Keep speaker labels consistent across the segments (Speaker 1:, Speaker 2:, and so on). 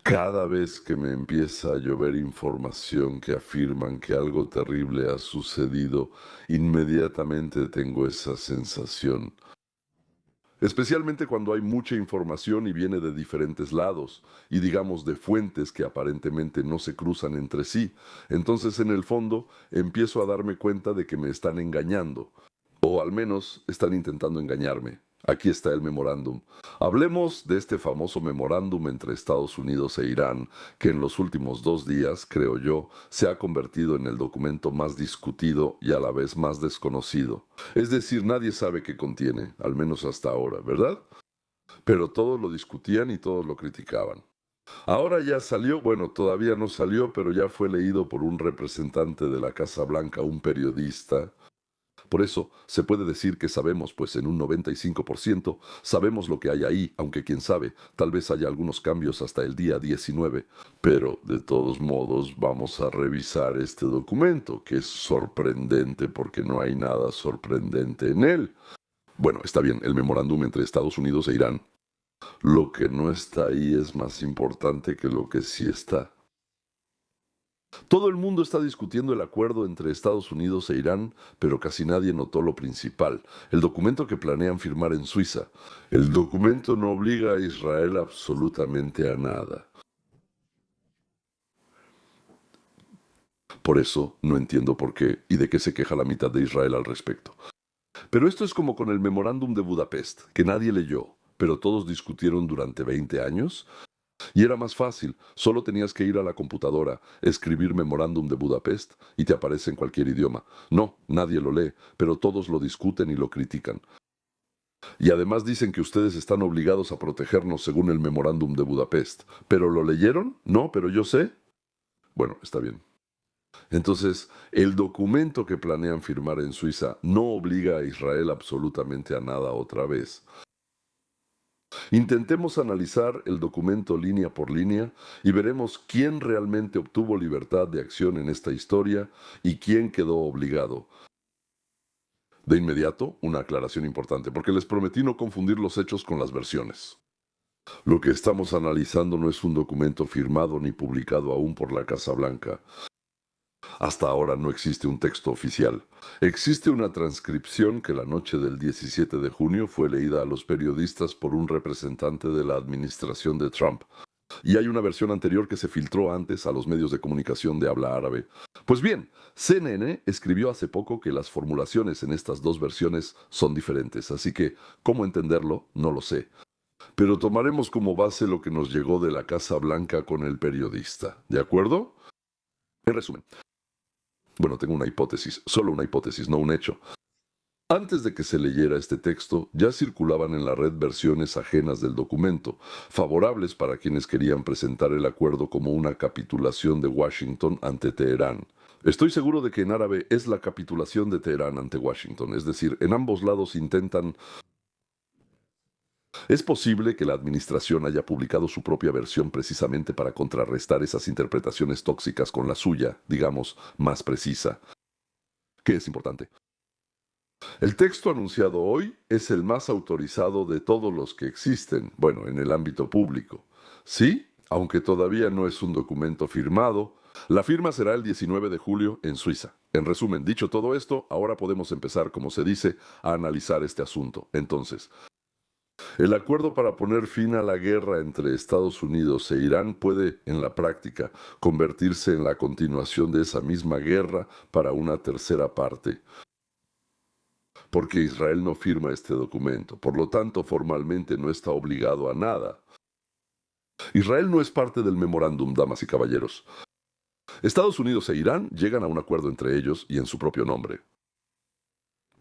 Speaker 1: Cada vez que me empieza a llover información que afirman que algo terrible ha sucedido, inmediatamente tengo esa sensación. Especialmente cuando hay mucha información y viene de diferentes lados, y digamos de fuentes que aparentemente no se cruzan entre sí. Entonces, en el fondo, empiezo a darme cuenta de que me están engañando, o al menos están intentando engañarme. Aquí está el memorándum. Hablemos de este famoso memorándum entre Estados Unidos e Irán, que en los últimos 2 días, creo yo, se ha convertido en el documento más discutido y a la vez más desconocido. Es decir, nadie sabe qué contiene, al menos hasta ahora, ¿verdad? Pero todos lo discutían y todos lo criticaban. Ahora ya salió, bueno, todavía no salió, pero ya fue leído por un representante de la Casa Blanca, un periodista. Por eso se puede decir que sabemos, pues en un 95% sabemos lo que hay ahí, aunque quién sabe, tal vez haya algunos cambios hasta el día 19. Pero de todos modos vamos a revisar este documento, que es sorprendente porque no hay nada sorprendente en él. Bueno, está bien, el memorándum entre Estados Unidos e Irán. Lo que no está ahí es más importante que lo que sí está. Todo el mundo está discutiendo el acuerdo entre Estados Unidos e Irán, pero casi nadie notó lo principal, el documento que planean firmar en Suiza. El documento no obliga a Israel absolutamente a nada. Por eso no entiendo por qué y de qué se queja la mitad de Israel al respecto. Pero esto es como con el memorándum de Budapest, que nadie leyó, pero todos discutieron durante 20 años. Y era más fácil, solo tenías que ir a la computadora, escribir memorándum de Budapest y te aparece en cualquier idioma. No, nadie lo lee, pero todos lo discuten y lo critican. Y además dicen que ustedes están obligados a protegernos según el memorándum de Budapest. ¿Pero lo leyeron? No, pero yo sé. Bueno, está bien. Entonces, el documento que planean firmar en Suiza no obliga a Israel absolutamente a nada otra vez. Intentemos analizar el documento línea por línea y veremos quién realmente obtuvo libertad de acción en esta historia y quién quedó obligado. De inmediato, una aclaración importante, porque les prometí no confundir los hechos con las versiones. Lo que estamos analizando no es un documento firmado ni publicado aún por la Casa Blanca. Hasta ahora no existe un texto oficial. Existe una transcripción que la noche del 17 de junio fue leída a los periodistas por un representante de la administración de Trump. Y hay una versión anterior que se filtró antes a los medios de comunicación de habla árabe. Pues bien, CNN escribió hace poco que las formulaciones en estas dos versiones son diferentes, así que cómo entenderlo no lo sé. Pero tomaremos como base lo que nos llegó de la Casa Blanca con el periodista, ¿de acuerdo? En resumen, bueno, tengo una hipótesis, solo una hipótesis, no un hecho. Antes de que se leyera este texto, ya circulaban en la red versiones ajenas del documento, favorables para quienes querían presentar el acuerdo como una capitulación de Washington ante Teherán. Estoy seguro de que en árabe es la capitulación de Teherán ante Washington, es decir, en ambos lados intentan. Es posible que la administración haya publicado su propia versión precisamente para contrarrestar esas interpretaciones tóxicas con la suya, digamos, más precisa. ¿Qué es importante? El texto anunciado hoy es el más autorizado de todos los que existen, bueno, en el ámbito público. Sí, aunque todavía no es un documento firmado, la firma será el 19 de julio en Suiza. En resumen, dicho todo esto, ahora podemos empezar, como se dice, a analizar este asunto. Entonces, el acuerdo para poner fin a la guerra entre Estados Unidos e Irán puede, en la práctica, convertirse en la continuación de esa misma guerra para una tercera parte, porque Israel no firma este documento, por lo tanto formalmente no está obligado a nada. Israel no es parte del memorándum, damas y caballeros. Estados Unidos e Irán llegan a un acuerdo entre ellos y en su propio nombre.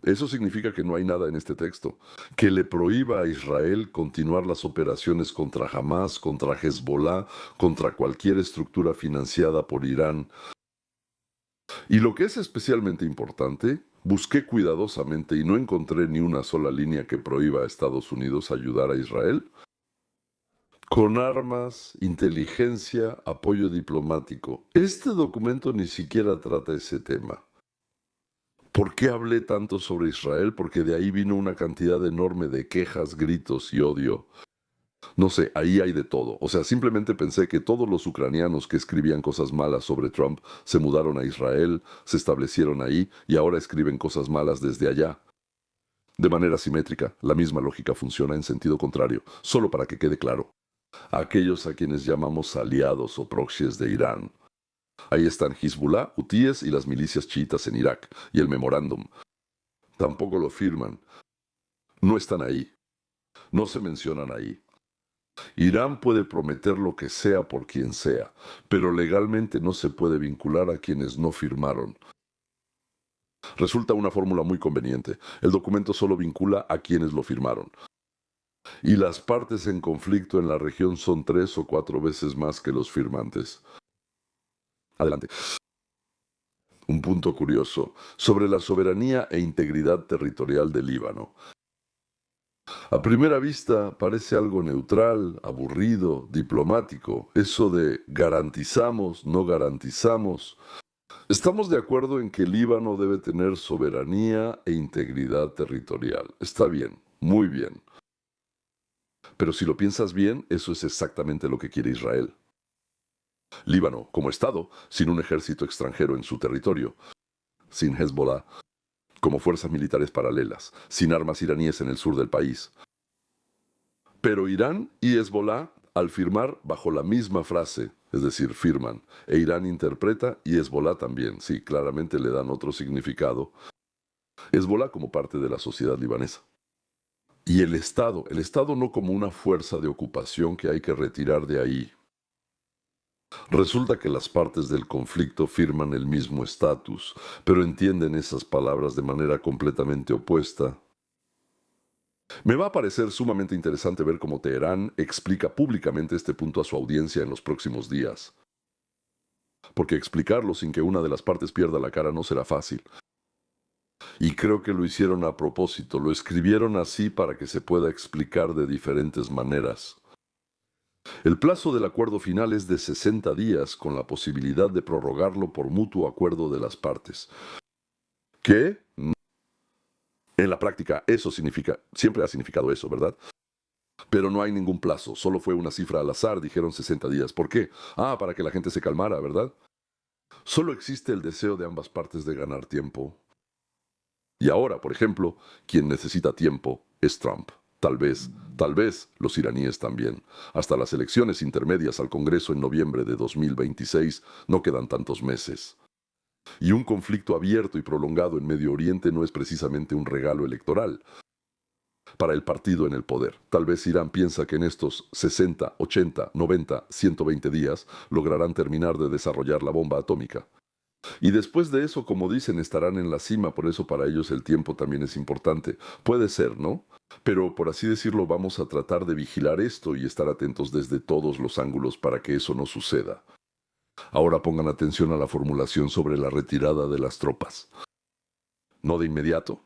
Speaker 1: Eso significa que no hay nada en este texto que le prohíba a Israel continuar las operaciones contra Hamas, contra Hezbollah, contra cualquier estructura financiada por Irán. Y lo que es especialmente importante, busqué cuidadosamente y no encontré ni una sola línea que prohíba a Estados Unidos ayudar a Israel con armas, inteligencia, apoyo diplomático. Este documento ni siquiera trata ese tema. ¿Por qué hablé tanto sobre Israel? Porque de ahí vino una cantidad enorme de quejas, gritos y odio. No sé, ahí hay de todo. O sea, simplemente pensé que todos los ucranianos que escribían cosas malas sobre Trump se mudaron a Israel, se establecieron ahí y ahora escriben cosas malas desde allá. De manera simétrica, la misma lógica funciona en sentido contrario, solo para que quede claro. Aquellos a quienes llamamos aliados o proxies de Irán. Ahí están Hezbollah, hutíes y las milicias chiitas en Irak, y el memorándum. Tampoco lo firman. No están ahí. No se mencionan ahí. Irán puede prometer lo que sea por quien sea, pero legalmente no se puede vincular a quienes no firmaron. Resulta una fórmula muy conveniente. El documento solo vincula a quienes lo firmaron. Y las partes en conflicto en la región son 3 o 4 veces más que los firmantes. Adelante. Un punto curioso sobre la soberanía e integridad territorial del Líbano. A primera vista parece algo neutral, aburrido, diplomático. Eso de garantizamos, no garantizamos. Estamos de acuerdo en que el Líbano debe tener soberanía e integridad territorial. Está bien, muy bien. Pero si lo piensas bien, eso es exactamente lo que quiere Israel. Líbano, como Estado, sin un ejército extranjero en su territorio, sin Hezbollah, como fuerzas militares paralelas, sin armas iraníes en el sur del país. Pero Irán y Hezbollah, al firmar bajo la misma frase, es decir, firman, e Irán interpreta y Hezbollah también, sí, claramente le dan otro significado, Hezbollah como parte de la sociedad libanesa. Y el Estado no como una fuerza de ocupación que hay que retirar de ahí. Resulta que las partes del conflicto firman el mismo estatus, pero entienden esas palabras de manera completamente opuesta. Me va a parecer sumamente interesante ver cómo Teherán explica públicamente este punto a su audiencia en los próximos días. Porque explicarlo sin que una de las partes pierda la cara no será fácil. Y creo que lo hicieron a propósito, lo escribieron así para que se pueda explicar de diferentes maneras. El plazo del acuerdo final es de 60 días con la posibilidad de prorrogarlo por mutuo acuerdo de las partes. ¿Qué? En la práctica eso significa, siempre ha significado eso, ¿verdad? Pero no hay ningún plazo, solo fue una cifra al azar, dijeron 60 días. ¿Por qué? Para que la gente se calmara, ¿verdad? Solo existe el deseo de ambas partes de ganar tiempo. Y ahora, por ejemplo, quien necesita tiempo es Trump. Tal vez los iraníes también. Hasta las elecciones intermedias al Congreso en noviembre de 2026 no quedan tantos meses. Y un conflicto abierto y prolongado en Medio Oriente no es precisamente un regalo electoral para el partido en el poder. Tal vez Irán piensa que en estos 60, 80, 90, 120 días lograrán terminar de desarrollar la bomba atómica. Y después de eso, como dicen, estarán en la cima, por eso para ellos el tiempo también es importante. Puede ser, ¿no? Pero por así decirlo, vamos a tratar de vigilar esto y estar atentos desde todos los ángulos para que eso no suceda. Ahora pongan atención a la formulación sobre la retirada de las tropas. No de inmediato.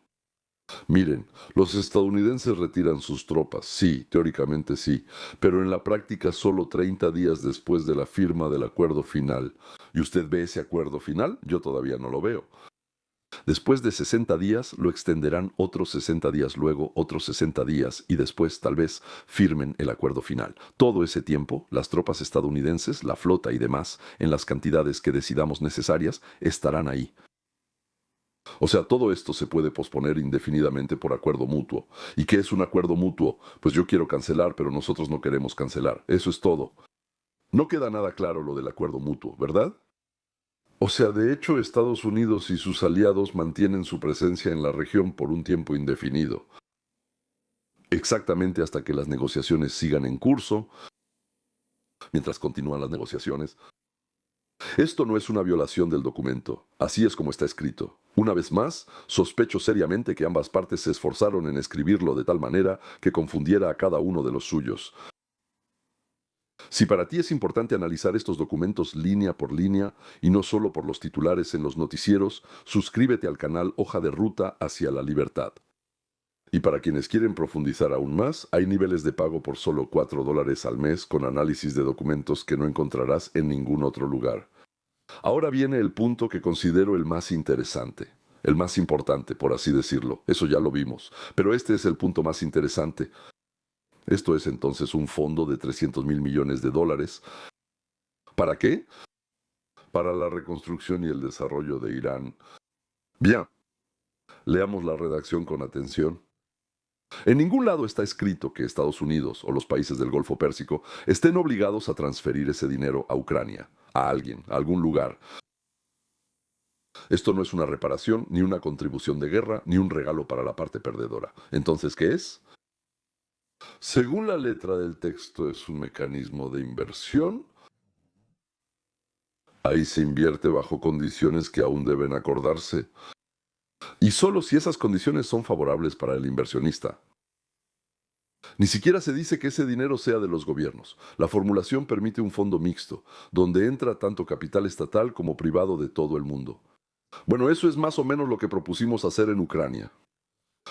Speaker 1: Miren, los estadounidenses retiran sus tropas, sí, teóricamente sí, pero en la práctica solo 30 días después de la firma del acuerdo final. ¿Y usted ve ese acuerdo final? Yo todavía no lo veo. Después de 60 días lo extenderán otros 60 días luego, otros 60 días y después tal vez firmen el acuerdo final. Todo ese tiempo, las tropas estadounidenses, la flota y demás, en las cantidades que decidamos necesarias, estarán ahí. O sea, todo esto se puede posponer indefinidamente por acuerdo mutuo. ¿Y qué es un acuerdo mutuo? Pues yo quiero cancelar, pero nosotros no queremos cancelar. Eso es todo. No queda nada claro lo del acuerdo mutuo, ¿verdad? O sea, de hecho, Estados Unidos y sus aliados mantienen su presencia en la región por un tiempo indefinido. Exactamente hasta que las negociaciones sigan en curso, mientras continúan las negociaciones. Esto no es una violación del documento, así es como está escrito. Una vez más, sospecho seriamente que ambas partes se esforzaron en escribirlo de tal manera que confundiera a cada uno de los suyos. Si para ti es importante analizar estos documentos línea por línea y no solo por los titulares en los noticieros, suscríbete al canal Hoja de Ruta hacia la Libertad. Y para quienes quieren profundizar aún más, hay niveles de pago por solo $4 al mes con análisis de documentos que no encontrarás en ningún otro lugar. Ahora viene el punto que considero el más interesante, el más importante, por así decirlo. Eso ya lo vimos, pero este es el punto más interesante. Esto es entonces un fondo de 300 mil millones de dólares. ¿Para qué? Para la reconstrucción y el desarrollo de Irán. Bien, leamos la redacción con atención. En ningún lado está escrito que Estados Unidos o los países del Golfo Pérsico estén obligados a transferir ese dinero a Ucrania, a alguien, a algún lugar. Esto no es una reparación, ni una contribución de guerra, ni un regalo para la parte perdedora. Entonces, ¿qué es? Según la letra del texto, es un mecanismo de inversión. Ahí se invierte bajo condiciones que aún deben acordarse. Y solo si esas condiciones son favorables para el inversionista. Ni siquiera se dice que ese dinero sea de los gobiernos. La formulación permite un fondo mixto, donde entra tanto capital estatal como privado de todo el mundo. Bueno, eso es más o menos lo que propusimos hacer en Ucrania.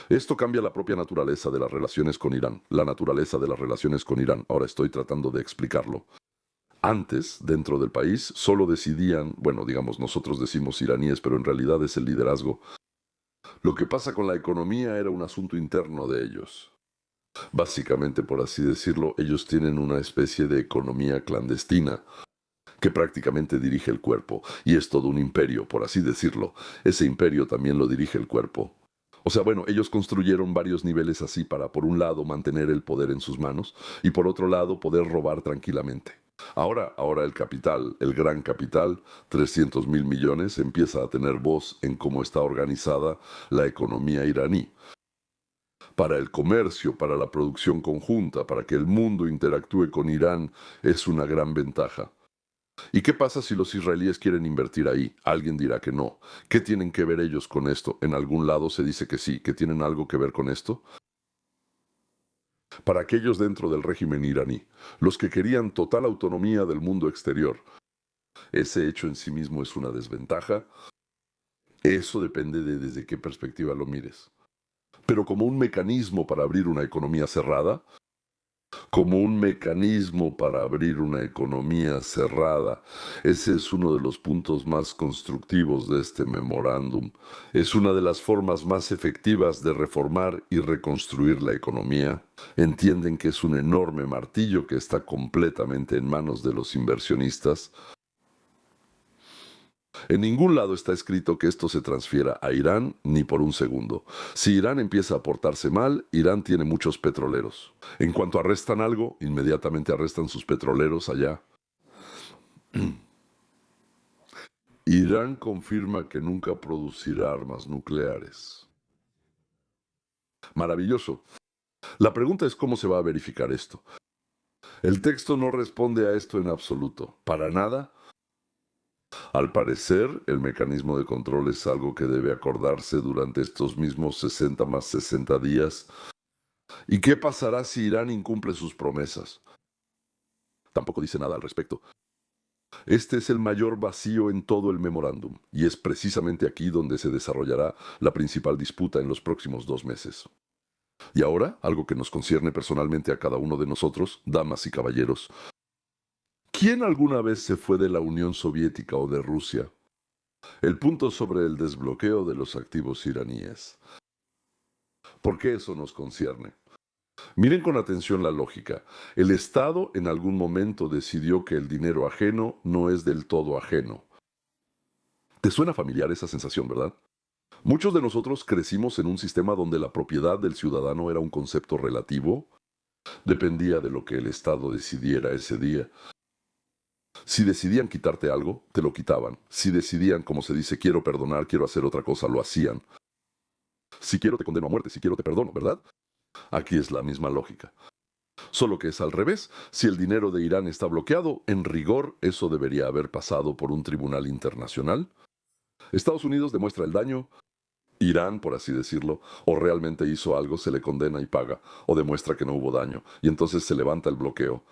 Speaker 1: Esto cambia la propia naturaleza de las relaciones con Irán. La naturaleza de las relaciones con Irán. Ahora estoy tratando de explicarlo. Antes, dentro del país, solo decidían, bueno, digamos, nosotros decimos iraníes, pero en realidad es el liderazgo. Lo que pasa con la economía era un asunto interno de ellos. Básicamente, por así decirlo, ellos tienen una especie de economía clandestina que prácticamente dirige el cuerpo, y es todo un imperio, por así decirlo. Ese imperio también lo dirige el cuerpo. O sea, bueno, ellos construyeron varios niveles así para, por un lado, mantener el poder en sus manos y por otro lado, poder robar tranquilamente. Ahora el capital, el gran capital, 300 mil millones, empieza a tener voz en cómo está organizada la economía iraní. Para el comercio, para la producción conjunta, para que el mundo interactúe con Irán, es una gran ventaja. ¿Y qué pasa si los israelíes quieren invertir ahí? Alguien dirá que no. ¿Qué tienen que ver ellos con esto? En algún lado se dice que sí, que tienen algo que ver con esto. Para aquellos dentro del régimen iraní, los que querían total autonomía del mundo exterior, ese hecho en sí mismo es una desventaja. Eso depende de desde qué perspectiva lo mires. Pero como un mecanismo para abrir una economía cerrada, como un mecanismo para abrir una economía cerrada. Ese es uno de los puntos más constructivos de este memorándum. Es una de las formas más efectivas de reformar y reconstruir la economía. Entienden que es un enorme martillo que está completamente en manos de los inversionistas. En ningún lado está escrito que esto se transfiera a Irán ni por un segundo. Si Irán empieza a portarse mal, Irán tiene muchos petroleros. En cuanto arrestan algo, inmediatamente arrestan sus petroleros allá. Irán confirma que nunca producirá armas nucleares. Maravilloso. La pregunta es cómo se va a verificar esto. El texto no responde a esto en absoluto. Para nada. Al parecer, el mecanismo de control es algo que debe acordarse durante estos mismos 60 más 60 días. ¿Y qué pasará si Irán incumple sus promesas? Tampoco dice nada al respecto. Este es el mayor vacío en todo el memorándum, y es precisamente aquí donde se desarrollará la principal disputa en los próximos 2 meses. Y ahora, algo que nos concierne personalmente a cada uno de nosotros, damas y caballeros. ¿Quién alguna vez se fue de la Unión Soviética o de Rusia? El punto sobre el desbloqueo de los activos iraníes. ¿Por qué eso nos concierne? Miren con atención la lógica. El Estado en algún momento decidió que el dinero ajeno no es del todo ajeno. ¿Te suena familiar esa sensación, verdad? Muchos de nosotros crecimos en un sistema donde la propiedad del ciudadano era un concepto relativo. Dependía de lo que el Estado decidiera ese día. Si decidían quitarte algo, te lo quitaban. Si decidían, como se dice, quiero perdonar, quiero hacer otra cosa, lo hacían. Si quiero te condeno a muerte, si quiero te perdono, ¿verdad? Aquí es la misma lógica. Solo que es al revés. Si el dinero de Irán está bloqueado, en rigor eso debería haber pasado por un tribunal internacional. Estados Unidos demuestra el daño. Irán, por así decirlo, o realmente hizo algo, se le condena y paga, o demuestra que no hubo daño, y entonces se levanta el bloqueo.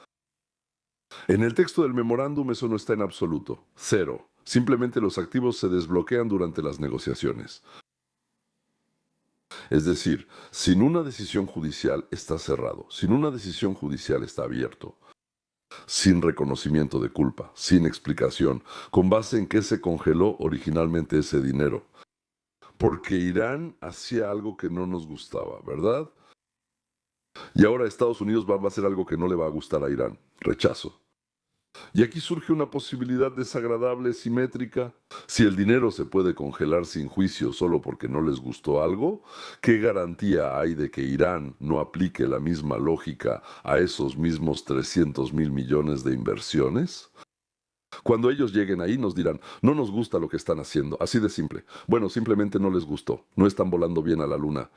Speaker 1: En el texto del memorándum eso no está en absoluto. Cero. Simplemente los activos se desbloquean durante las negociaciones. Es decir, sin una decisión judicial está cerrado, sin una decisión judicial está abierto, sin reconocimiento de culpa, sin explicación, con base en qué se congeló originalmente ese dinero. Porque Irán hacía algo que no nos gustaba, ¿verdad? Y ahora Estados Unidos va a hacer algo que no le va a gustar a Irán. Rechazo. Y aquí surge una posibilidad desagradable, simétrica. Si el dinero se puede congelar sin juicio solo porque no les gustó algo, ¿qué garantía hay de que Irán no aplique la misma lógica a esos mismos 300.000 millones de inversiones? Cuando ellos lleguen ahí nos dirán, no nos gusta lo que están haciendo, así de simple. Bueno, simplemente no les gustó, no están volando bien a la luna.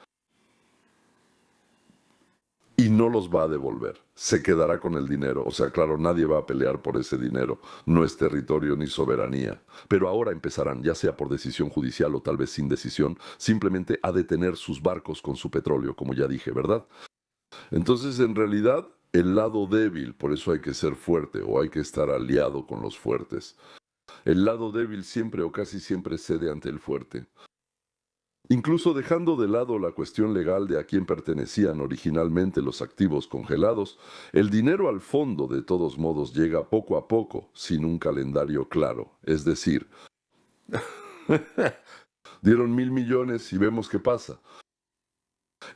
Speaker 1: Y no los va a devolver, se quedará con el dinero. O sea, claro, nadie va a pelear por ese dinero, no es territorio ni soberanía. Pero ahora empezarán, ya sea por decisión judicial o tal vez sin decisión, simplemente a detener sus barcos con su petróleo, como ya dije, ¿verdad? Entonces, en realidad, el lado débil, por eso hay que ser fuerte o hay que estar aliado con los fuertes. El lado débil siempre o casi siempre cede ante el fuerte. Incluso dejando de lado la cuestión legal de a quién pertenecían originalmente los activos congelados, el dinero al fondo de todos modos llega poco a poco, sin un calendario claro. Es decir, dieron 1.000 millones y vemos qué pasa.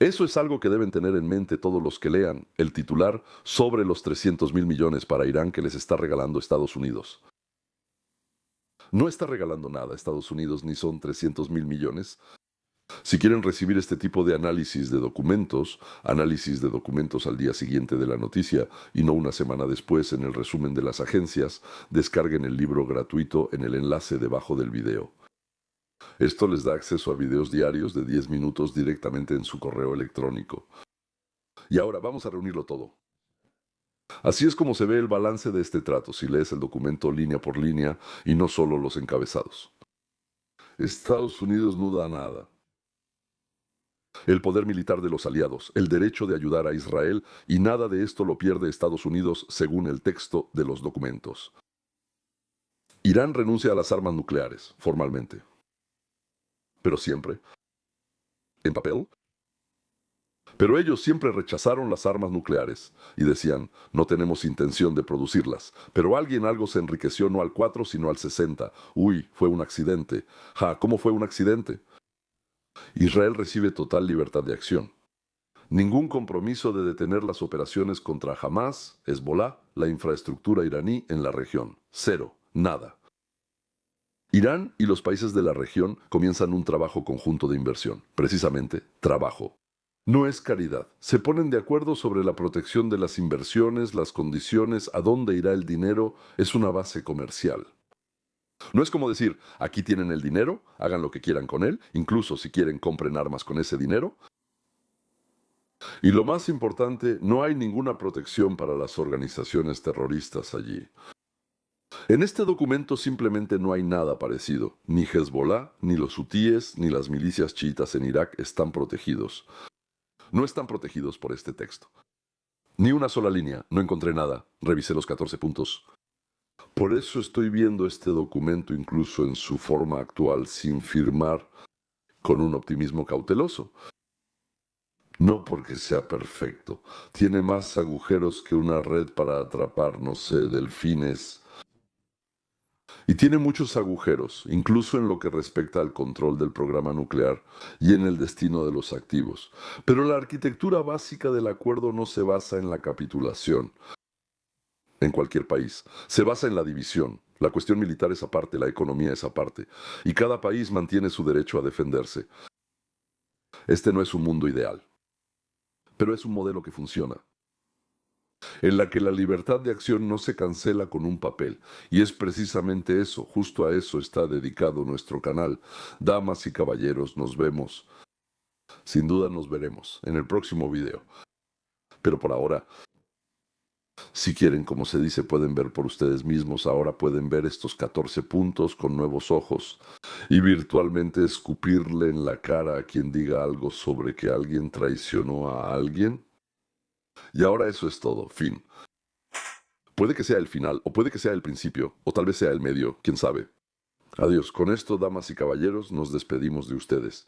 Speaker 1: Eso es algo que deben tener en mente todos los que lean el titular sobre los 300.000 millones para Irán que les está regalando Estados Unidos. No está regalando nada a Estados Unidos ni son 300.000 millones. Si quieren recibir este tipo de análisis de documentos al día siguiente de la noticia y no una semana después en el resumen de las agencias, descarguen el libro gratuito en el enlace debajo del video. Esto les da acceso a videos diarios de 10 minutos directamente en su correo electrónico. Y ahora vamos a reunirlo todo. Así es como se ve el balance de este trato si lees el documento línea por línea y no solo los encabezados. Estados Unidos no da nada. El poder militar de los aliados, el derecho de ayudar a Israel, y nada de esto lo pierde Estados Unidos según el texto de los documentos. Irán renuncia a las armas nucleares, formalmente. Pero siempre. En papel. Pero ellos siempre rechazaron las armas nucleares y decían, no tenemos intención de producirlas. Pero algo se enriqueció no al 4 sino al 60. Uy, fue un accidente. ¿Cómo fue un accidente? Israel recibe total libertad de acción. Ningún compromiso de detener las operaciones contra Hamas, Hezbollah, la infraestructura iraní en la región. Cero, nada. Irán y los países de la región comienzan un trabajo conjunto de inversión. Precisamente, trabajo. No es caridad. Se ponen de acuerdo sobre la protección de las inversiones, las condiciones, a dónde irá el dinero. Es una base comercial. No es como decir, aquí tienen el dinero, hagan lo que quieran con él, incluso si quieren compren armas con ese dinero. Y lo más importante, no hay ninguna protección para las organizaciones terroristas allí. En este documento simplemente no hay nada parecido. Ni Hezbollah, ni los hutíes, ni las milicias chiitas en Irak están protegidos. No están protegidos por este texto. Ni una sola línea, no encontré nada. Revisé los 14 puntos. Por eso estoy viendo este documento incluso en su forma actual sin firmar con un optimismo cauteloso. No porque sea perfecto. Tiene más agujeros que una red para atrapar, no sé, delfines. Y tiene muchos agujeros, incluso en lo que respecta al control del programa nuclear y en el destino de los activos. Pero la arquitectura básica del acuerdo no se basa en la capitulación en cualquier país. Se basa en la división. La cuestión militar es aparte, la economía es aparte. Y cada país mantiene su derecho a defenderse. Este no es un mundo ideal, pero es un modelo que funciona, en la que la libertad de acción no se cancela con un papel. Y es precisamente eso, justo a eso está dedicado nuestro canal. Damas y caballeros, nos vemos. Sin duda nos veremos en el próximo video. Pero por ahora, si quieren, como se dice, pueden ver por ustedes mismos. Ahora pueden ver estos 14 puntos con nuevos ojos y virtualmente escupirle en la cara a quien diga algo sobre que alguien traicionó a alguien. Y ahora eso es todo, fin. Puede que sea el final, o puede que sea el principio, o tal vez sea el medio, quién sabe. Adiós. Con esto, damas y caballeros, nos despedimos de ustedes.